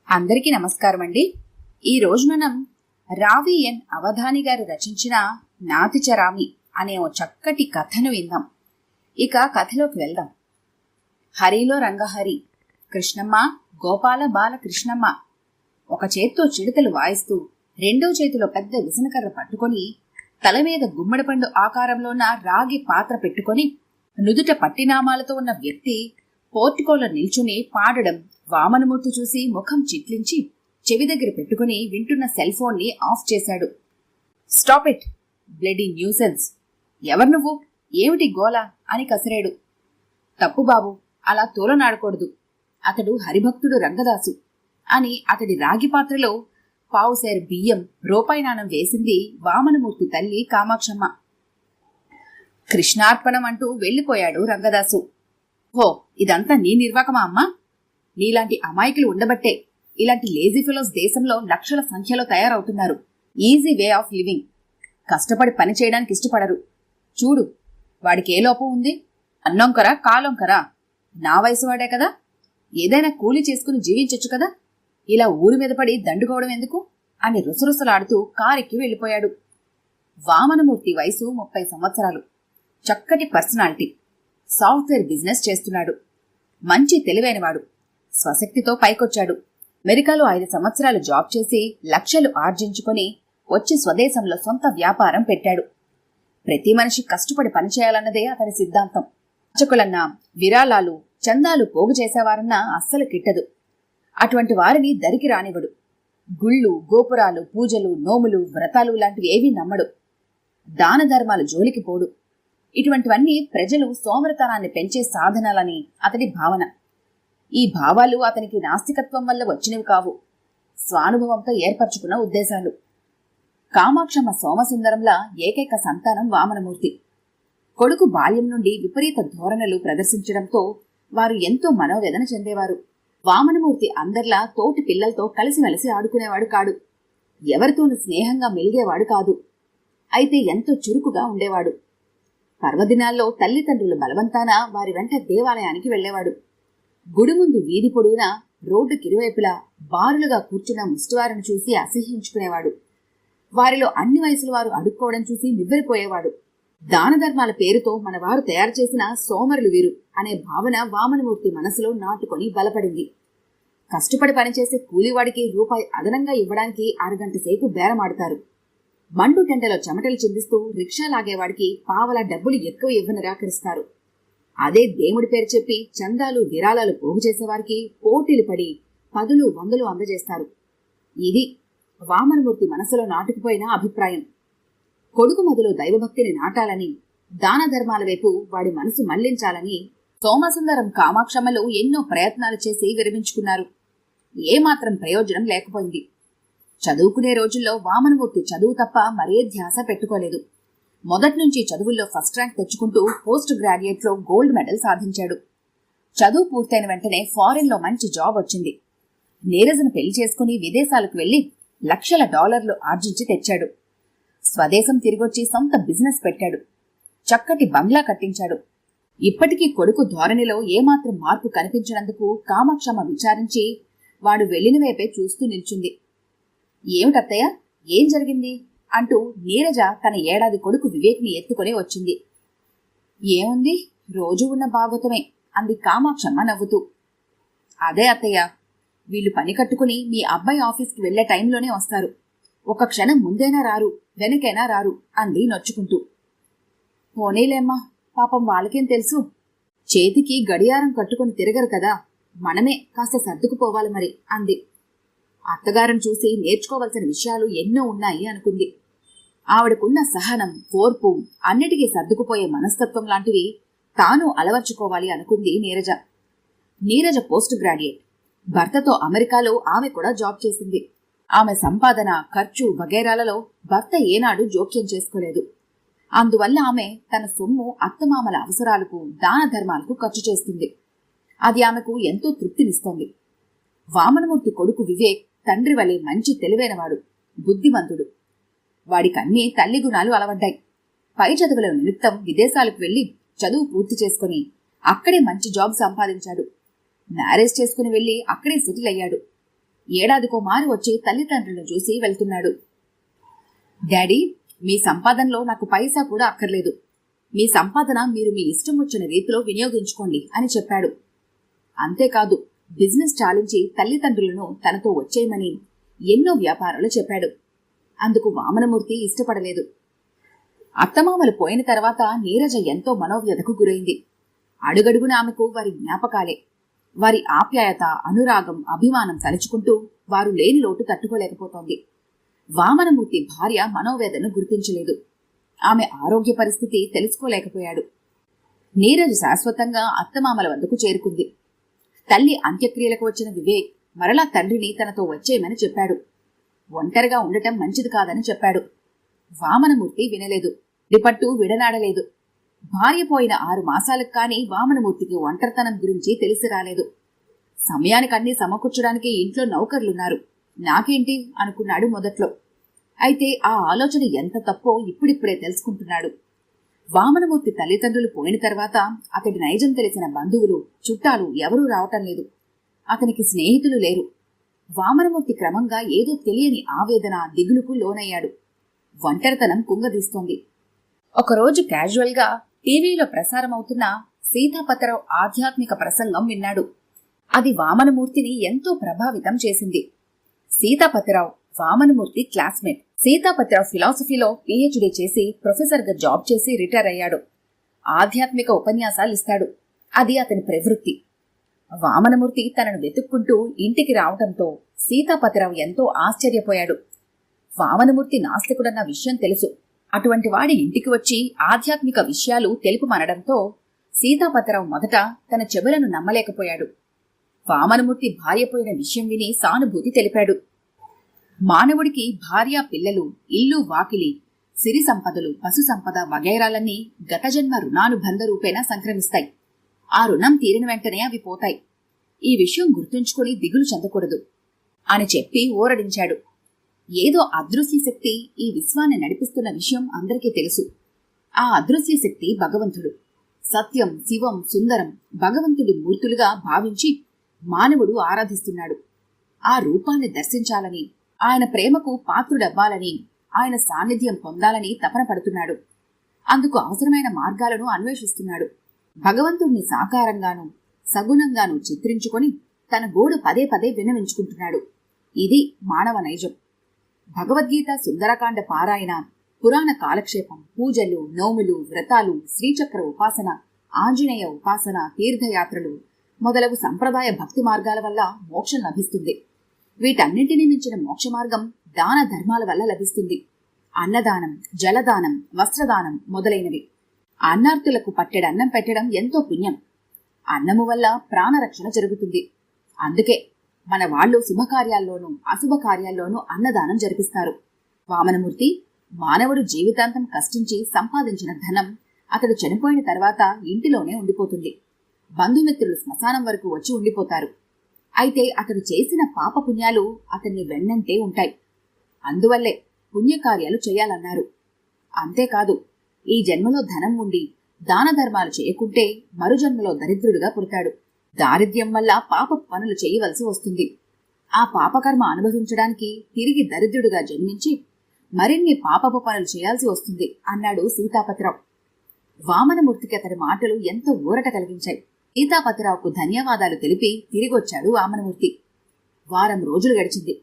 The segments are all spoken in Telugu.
అందరికీ నమస్కారం అండి. ఈ రోజు మనం రావి ఎన్ అవధాని గారు రచించిన నాతిచరామి అనే ఓ చక్కటి కథను విందాం. ఇక కథలోకి వెళ్దాం. హరిలో రంగహరి, కృష్ణమ్మ గోపాల బాల కృష్ణమ్మ ఒక చేత్తో చిడతలు వాయిస్తూ రెండో చేతిలో పెద్ద విసనకర్ర పట్టుకొని తల మీద గుమ్మడిపండు ఆకారంలో ఉన్న రాగి పాత్ర పెట్టుకొని నుదుట పట్టినామాలతో ఉన్న వ్యక్తి పోర్టికోలో నిల్చుని పాడడం వామనమూర్తి చూసి ముఖం చిట్లించి చెవి దగ్గర పెట్టుకుని వింటున్న సెల్ ఫోన్ ని ఆఫ్ చేశాడు. Stop it, bloody nuisance! ఎవరు నువ్వు? ఏమిటి గోలా అని కసిరాడు. తప్పు బాబు, అలా తోలనాడకూడదు. అతడు హరిభక్తుడు రంగదాసు అని అతడి రాగి పాత్రలో పావుసేరు బియ్యం, రూపాయి నాణం వేసింది వామనమూర్తి తల్లి కామాక్షమ్మ. కృష్ణార్పణం అంటూ వెళ్లిపోయాడు రంగదాసు. హో, ఇదంతా నీ నిర్వాకమా అమ్మా? నీలాంటి అమాయకులు ఉండబట్టే ఇలాంటి లేజీ ఫెలోస్ దేశంలో లక్షల సంఖ్యలో తయారవుతున్నారు. Easy way of living. కష్టపడి పని చేయడానికి ఇష్టపడరు. చూడు, వాడికి ఏ లోపం ఉంది? అన్నొంకరా కాలొంకరా? నా వయసు వాడే కదా, ఏదైనా కూలి చేసుకుని జీవించొచ్చు కదా. ఇలా ఊరి మీద పడి దండుకోవడం ఎందుకు అని రుసరుసలాడుతూ కారెక్కి వెళ్లిపోయాడు. వామనమూర్తి వయసు 30 సంవత్సరాలు. చక్కటి పర్సనాలిటీ. సాఫ్ట్వేర్ బిజినెస్ చేస్తున్నాడు. మంచి తెలివైనవాడు. స్వశక్తితో పైకొచ్చాడు. అమెరికాలో 5 సంవత్సరాలు జాబ్ చేసి లక్షలు ఆర్జించుకొని వచ్చి స్వదేశంలో సొంత వ్యాపారం పెట్టాడు. ప్రతి మనిషి కష్టపడి పనిచేయాలన్నదే అతని సిద్ధాంతం. అర్చకులన్నా, విరాళాలు, చందాలు పోగు చేసేవారన్నా అస్సలు కిట్టదు. అటువంటి వారిని దరికి రానివ్వడు. గుళ్ళు, గోపురాలు, పూజలు, నోములు, వ్రతాలు లాంటివి ఏవీ నమ్మడు. దాన ధర్మాలు జోలికి పోడు. ఇటువంటివన్నీ ప్రజలు సోమరతనాన్ని పెంచే సాధనాలని అతడి భావన. ఈ భావాలు అతనికి నాస్తికత్వం వల్ల వచ్చినవి కావు, స్వానుభవంతో ఏర్పరచుకున్న ఉద్దేశాలు. కామాక్షమ్మ సోమసుందరంలా ఏకైక సంతానం వామనమూర్తి. కొడుకు బాల్యం నుండి విపరీత ధోరణులు ప్రదర్శించడంతో వారు ఎంతో మనోవేదన చెందేవారు. వామనమూర్తి అందర్లా తోటి పిల్లలతో కలిసిమెలిసి ఆడుకునేవాడు కాడు. ఎవరితోనూ స్నేహంగా మెలిగేవాడు కాదు. అయితే ఎంతో చురుకుగా ఉండేవాడు. పర్వదినాల్లో తల్లిదండ్రుల బలవంతాన వారి వెంట దేవాలయానికి వెళ్లేవాడు. గుడి ముందు వీధి పొడవునా రోడ్డుకిరువైపులా బారులుగా కూర్చున్న ముష్టివారిని చూసి అసహ్యించుకునేవాడు. వారిలో అన్ని వయసుల వారు అడుక్కోవడం చూసి నివ్వెరపోయేవాడు. దాన ధర్మాల పేరుతో మనవారు తయారు చేసిన సోమరులు వీరు అనే భావన వామనమూర్తి మనసులో నాటుకొని బలపడింది. కష్టపడి పనిచేసే కూలివాడికి రూపాయి అదనంగా ఇవ్వడానికి అరగంట సేపు బేరమాడతారు. మండు టెంటలో చెమటలు చిందిస్తూ రిక్షా లాగేవాడికి పావలా డబ్బులు ఎక్కువ ఇవ్వని నిరాకరిస్తారు. అదే దేవుడి పేరు చెప్పి చందాలు, విరాళాలు పోగు చేసేవారికి పోటీలు పడి 10, 100 అందజేస్తారు. ఇది వామనమూర్తి మనసులో నాటుకుపోయిన అభిప్రాయం. కొడుకు మొదలు దైవభక్తిని నాటాలని, దాన ధర్మాల వైపు వాడి మనసు మళ్లించాలని సోమసుందరం, కామాక్షమ్మలు ఎన్నో ప్రయత్నాలు చేసి విరమించుకున్నారు. ఏమాత్రం ప్రయోజనం లేకపోయింది. చదువుకునే రోజుల్లో వామనమూర్తి చదువు తప్ప మరే ధ్యాస పెట్టుకోలేదు. మొదట్నుంచి చదువుల్లో ఫస్ట్ ర్యాంక్ తెచ్చుకుంటూ పోస్ట్ గ్రాడ్యుయేట్లో గోల్డ్ మెడల్ సాధించాడు. చదువు పూర్తయిన వెంటనే ఫారెన్లో మంచి జాబ్ వచ్చింది. నీరజను పెళ్లి చేసుకుని విదేశాలకు వెళ్లి లక్షల డాలర్లు ఆర్జించి తెచ్చాడు. స్వదేశం తిరిగొచ్చి సొంత బిజినెస్ పెట్టాడు. చక్కటి బంగ్లా కట్టించాడు. ఇప్పటికీ కొడుకు ధోరణిలో ఏమాత్రం మార్పు కనిపించినందుకు కామాక్షమ్మ విచారించి వాడు వెళ్లిన వైపే చూస్తూ నిల్చుంది. ఏమిటత్తయ్య, ఏం జరిగింది అంటూ నీరజ తన ఏడాది కొడుకు వివేక్ని ఎత్తుకొని వచ్చింది. ఏముంది, రోజు ఉన్న భాగవతమే అంది కామాక్షమ్మ నవ్వుతూ. అదే అత్తయ్య, వీళ్ళు పని కట్టుకుని మీ అబ్బాయి ఆఫీస్కి వెళ్లే టైంలోనే వస్తారు. ఒక క్షణం ముందైనా రారు, వెనకైనా రారు అంది నొచ్చుకుంటూ. పోనీలేమ్మా, పాపం వాళ్ళకేం తెలుసు. చేతికి గడియారం కట్టుకుని తిరగరు కదా, మనమే కాస్త సర్దుకుపోవాలి మరి అంది. అత్తగారిని చూసి నేర్చుకోవలసిన విషయాలు ఎన్నో ఉన్నాయి అనుకుంది. ఆవిడకున్న సహనం, ఓర్పు, అన్నిటికీ సర్దుకుపోయే మనస్తత్వం లాంటివి తాను అలవర్చుకోవాలి అనుకుంది నీరజ. Neeraja post graduate. భర్తతో అమెరికాలో ఆమె కూడా జాబ్ చేసింది. ఆమె సంపాదన, ఖర్చు వగైరాలలో భర్త ఏనాడు జోక్యం చేసుకోలేదు. అందువల్ల ఆమె తన సొమ్ము అత్తమామల అవసరాలకు, దాన ధర్మాలకు ఖర్చు చేస్తుంది. అది ఆమెకు ఎంతో తృప్తినిస్తోంది. వామనమూర్తి కొడుకు వివేక్ తండ్రి వలె మంచి తెలివైనవాడు, బుద్ధిమంతుడు. వాడికన్నీ తల్లి గుణాలు అలవడ్డాయి. పై చదువుల నిమిత్తం విదేశాలకు వెళ్లి చదువు పూర్తి చేసుకుని అక్కడే మంచి జాబ్ సంపాదించాడు. మ్యారేజ్ చేసుకుని వెళ్లి అక్కడే సెటిల్ అయ్యాడు. ఏడాదికో మారి వచ్చి తల్లిదండ్రులను చూసి వెళ్తున్నాడు. డాడీ, మీ సంపాదనలో నాకు పైసా కూడా అక్కర్లేదు. మీ సంపాదన మీరు మీ ఇష్టం వచ్చిన రీతిలో వినియోగించుకోండి అని చెప్పాడు. అంతేకాదు, బిజినెస్ చాలించి తల్లిదండ్రులను తనతో వచ్చేయమని ఎన్నో వ్యాపారాలు చెప్పాడు. అందుకు వామనమూర్తి ఇష్టపడలేదు. అత్తమామలు పోయిన తర్వాత నీరజ ఎంతో మనోవ్యధకు గురైంది. అడుగడుగున ఆమెకు వారి జ్ఞాపకాలే. వారి ఆప్యాయత, అనురాగం, అభిమానం తలుచుకుంటూ వారు లేని లోటు తట్టుకోలేకపోతోంది. వామనమూర్తి భార్య మనోవేదను గుర్తించలేదు. ఆమె ఆరోగ్య పరిస్థితి తెలుసుకోలేకపోయాడు. నీరజ శాశ్వతంగా అత్తమామల వద్దకు చేరుకుంది. తల్లి అంత్యక్రియలకు వచ్చిన వివేక్ మరలా తండ్రిని తనతో వచ్చేయమని చెప్పాడు. ఒంటరిగా ఉండటం మంచిది కాదని చెప్పాడు. వామనమూర్తి వినలేదు. రిపట్టు విడనాడలేదు. భార్య పోయిన 6 మాసాలకు కానీ వామనమూర్తికి ఒంటరితనం గురించి తెలిసి రాలేదు. సమయానికి అన్ని సమకూర్చడానికి ఇంట్లో నౌకర్లున్నారు, నాకేంటి అనుకున్నాడు మొదట్లో. అయితే ఆ ఆలోచన ఎంత తప్పో ఇప్పుడిప్పుడే తెలుసుకుంటున్నాడు. వామనమూర్తి తల్లిదండ్రులు పోయిన తర్వాత అతడి నైజం తెలిసిన బంధువులు, చుట్టాలు ఎవరూ రావటం లేదు. అతనికి స్నేహితులు లేరు. వామనమూర్తి క్రమంగా ఏదో తెలియని ఆవేదన, దిగులుకు లోనయ్యాడు. ఒంటరితనం కుంగదీస్తోంది. ఒకరోజు క్యాజువల్గా టీవీలో ప్రసారమవుతున్న సీతాపతిరావు ఆధ్యాత్మిక ప్రసంగం విన్నాడు. అది వామనమూర్తిని ఎంతో ప్రభావితం చేసింది. సీతాపతిరావు వామనమూర్తి క్లాస్మేట్. సీతాపతిరావు ఫిలాసఫీలో పీహెచ్డీ చేసి ప్రొఫెసర్గా జాబ్ చేసి రిటైర్ అయ్యాడు. ఆధ్యాత్మిక ఉపన్యాసాలిస్తాడు. అది అతని ప్రవృత్తి. వామనమూర్తి తనను వెతుక్కుంటూ ఇంటికి రావడంతో సీతాపతిరావు ఎంతో ఆశ్చర్యపోయాడు. వామనమూర్తి నాస్తికుడన్న విషయం తెలుసు. అటువంటి వాడి ఇంటికి వచ్చి ఆధ్యాత్మిక విషయాలు తెలుపుమనడంతో సీతాపతిరావు మొదట తన చెవులను నమ్మలేకపోయాడు. వామనమూర్తి భార్య పోయిన విషయం విని సానుభూతి తెలిపాడు. మానవుడికి భార్య, పిల్లలు, ఇల్లు, వాకిలి, సిరి సంపదలు, పశు సంపద వగైరాలన్నీ గత జన్మ రుణానుబంధ రూపేణా సంక్రమిస్తాయి. ఆ రుణం తీరిన వెంటనే అవి పోతాయి. ఈ విషయం గుర్తుంచుకుని దిగులు చెందకూడదు అని చెప్పి ఊరడించాడు. ఏదో అదృశ్య శక్తి ఈ విశ్వాన్ని నడిపిస్తున్న విషయం అందరికీ తెలుసు. ఆ అదృశ్య శక్తి భగవంతుడు. సత్యం, శివం, సుందరం భగవంతుడి మూర్తులుగా భావించి మానవుడు ఆరాధిస్తున్నాడు. ఆ రూపాన్ని దర్శించాలని, ఆయన ప్రేమకు పాత్రుడవ్వాలని, ఆయన సాన్నిధ్యం పొందాలని తపన పడుతున్నాడు. అందుకు అవసరమైన మార్గాలను అన్వేషిస్తున్నాడు. భగవంతుణ్ణి సాకారంగాను సగుణంగాను చిత్రించుకొని తన గోడు పదే పదే విన్నవించుకుంటున్నాడు. ఇది మానవ నైజం. భగవద్గీత, సుందరకాండ పారాయణ, పురాణ కాలక్షేపం, పూజలు, నోములు, వ్రతాలు, శ్రీచక్ర ఉపాసన, ఆంజనేయ ఉపాసన, తీర్థయాత్రలు మొదలగు సంప్రదాయ భక్తి మార్గాల వల్ల మోక్షం లభిస్తుంది. వీటన్నింటినీ మించిన మోక్ష మార్గం దాన ధర్మాల వల్ల లభిస్తుంది. అన్నదానం, జలదానం, వస్త్రదానం మొదలైనవి. అన్నార్తులకు పట్టెడన్నం పెట్టడం ఎంతో పుణ్యం. అన్నము వల్ల ప్రాణరక్షణ జరుగుతుంది. అందుకే మన వాళ్ళు శుభకార్యాల్లోనూ అశుభకార్యాల్లోనూ అన్నదానం జరిపిస్తారు. వామనమూర్తి మానవుడు జీవితాంతం కష్టించి సంపాదించిన ధనం అతడు చనిపోయిన తర్వాత ఇంటిలోనే ఉండిపోతుంది. బంధుమిత్రులు శ్మశానం వరకు వచ్చి ఉండిపోతారు. అయితే అతడు చేసిన పాపపుణ్యాలు అతన్ని వెన్నంటే ఉంటాయి. అందువల్లే పుణ్యకార్యాలు చేయాలన్నారు. అంతేకాదు, ఈ జన్మలో ధనం ఉండి దాన ధర్మాలు చేయకుంటే మరు జన్మలో దరిద్రుడిగా పుడతాడు. దారిద్ర్యం వల్ల పాప పనులు చేయవలసి వస్తుంది. ఆ పాపకర్మ అనుభవించడానికి తిరిగి దరిద్రుడిగా జన్మించి మరిన్ని పాపపు పనులు చేయాల్సి వస్తుంది అన్నాడు సీతాపతిరావు. వామనమూర్తికి అతడి మాటలు ఎంతో ఊరట కలిగించాయి. సీతాపతిరావుకు ధన్యవాదాలు తెలిపి తిరిగొచ్చాడు వామనమూర్తి. వారం రోజులు గడిచింది.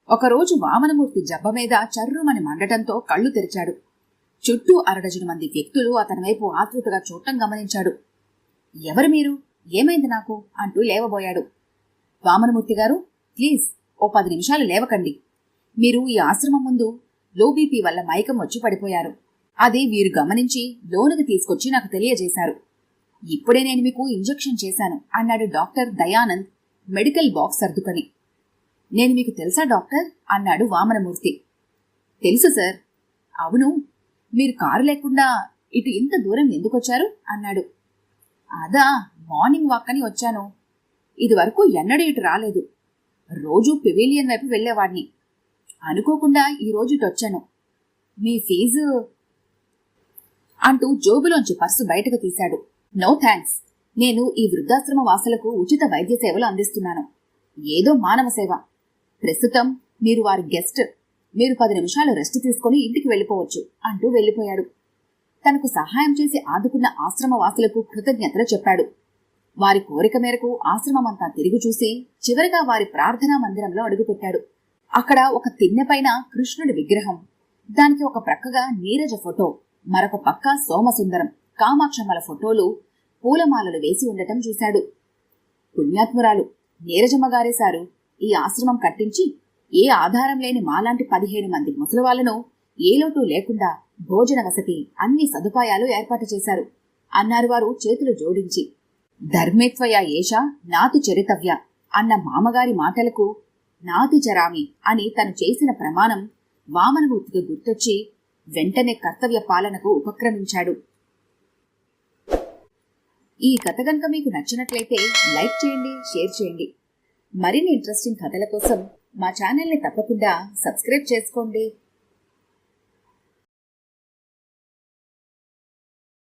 ఒకరోజు వామనమూర్తి జబ్బ మీద చర్రుమని మండటంతో కళ్ళు తెరిచాడు. చుట్టూ 6 డజను మంది వ్యక్తులు అతని వైపు ఆతృతగా చూడటం గమనించాడు. ఎవరు మీరు? ఏమైంది నాకు అంటూ లేవబోయాడు. వామనమూర్తి గారు, ప్లీజ్ ఓ 10 నిమిషాలు లేవకండి. మీరు ఈ ఆశ్రమం ముందు లో బీపీ వల్ల మైకం వచ్చి పడిపోయారు. అది వీరు గమనించి లోనుకి తీసుకొచ్చి నాకు తెలియజేశారు. ఇప్పుడే నేను మీకు ఇంజెక్షన్ చేశాను అన్నాడు డాక్టర్ దయానంద్ మెడికల్ బాక్స్ సర్దుకొని. నేను మీకు తెలుసా డాక్టర్ అన్నాడు వామనమూర్తి. తెలుసు సార్. అవును, మీరు కారు లేకుండా ఇటు ఇంత దూరం ఎందుకొచ్చారు అన్నాడు. అదా, మార్నింగ్ వాక్ అని వచ్చాను. ఇది వరకు ఎన్నడూ ఇటు రాలేదు. రోజూ పెవిలియన్ వైపు వెళ్లేవాడిని. అనుకోకుండా ఈరోజు ఇటు వచ్చాను. మీ ఫీజు అంటూ జోబులోంచి పర్సు బయటకు తీశాడు. నో థ్యాంక్స్, నేను ఈ వృద్ధాశ్రమ వాసులకు ఉచిత వైద్య సేవలు అందిస్తున్నాను. ఏదో మానవ సేవ. ప్రస్తుతం మీరు వారి గెస్ట్. మీరు 10 నిమిషాలు రెస్ట్ తీసుకుని ఇంటికి వెళ్ళిపోవచ్చు అంటూ వెళ్ళిపోయాడు. తనకు సహాయం చేసి ఆదుకున్న ఆశ్రమవాసులకు కృతజ్ఞతలు చెప్పాడు. వారి కోరిక మేరకు ఆశ్రమమంతా తిరిగి చూసి చివరిగా వారి ప్రార్థనా మందిరంలో అడుగుపెట్టాడు. అక్కడ ఒక తిన్నెపైన కృష్ణుడి విగ్రహం, దానికి ఒక ప్రక్కగా నీరజ ఫోటో, మరొక పక్క సోమసుందరం, కామాక్షమ్మల ఫోటోలు పూలమాలలు వేసి ఉండటం చూశాడు. పుణ్యాత్మురాలు నీరజమ్మగారే సారు ఈ ఆశ్రమం కట్టించి ఏ ఆధారం లేని మాలాంటి 15 మంది ముసలివాళ్లను ఏ లోటు లేకుండా భోజన వసతి అన్ని సదుపాయాలు ఏర్పాటు చేశారు అన్నారు వారు చేతులు జోడించి. ధర్మేత్వయ ఏష నాతి చరితవ్య అన్న మామగారి మాటలకు నాతి చరామి అని తను చేసిన ప్రమాణం వామనమూర్తికి గుర్తొచ్చి వెంటనే కర్తవ్య పాలనకు ఉపక్రమించాడు. ఈ కథ గనుక మీకు నచ్చినట్లయితే లైక్ చేయండి, షేర్ చేయండి. మరిన్ని ఇంట్రెస్టింగ్ కథల కోసం మా ఛానల్ని తప్పకుండా సబ్స్క్రైబ్ చేసుకోండి.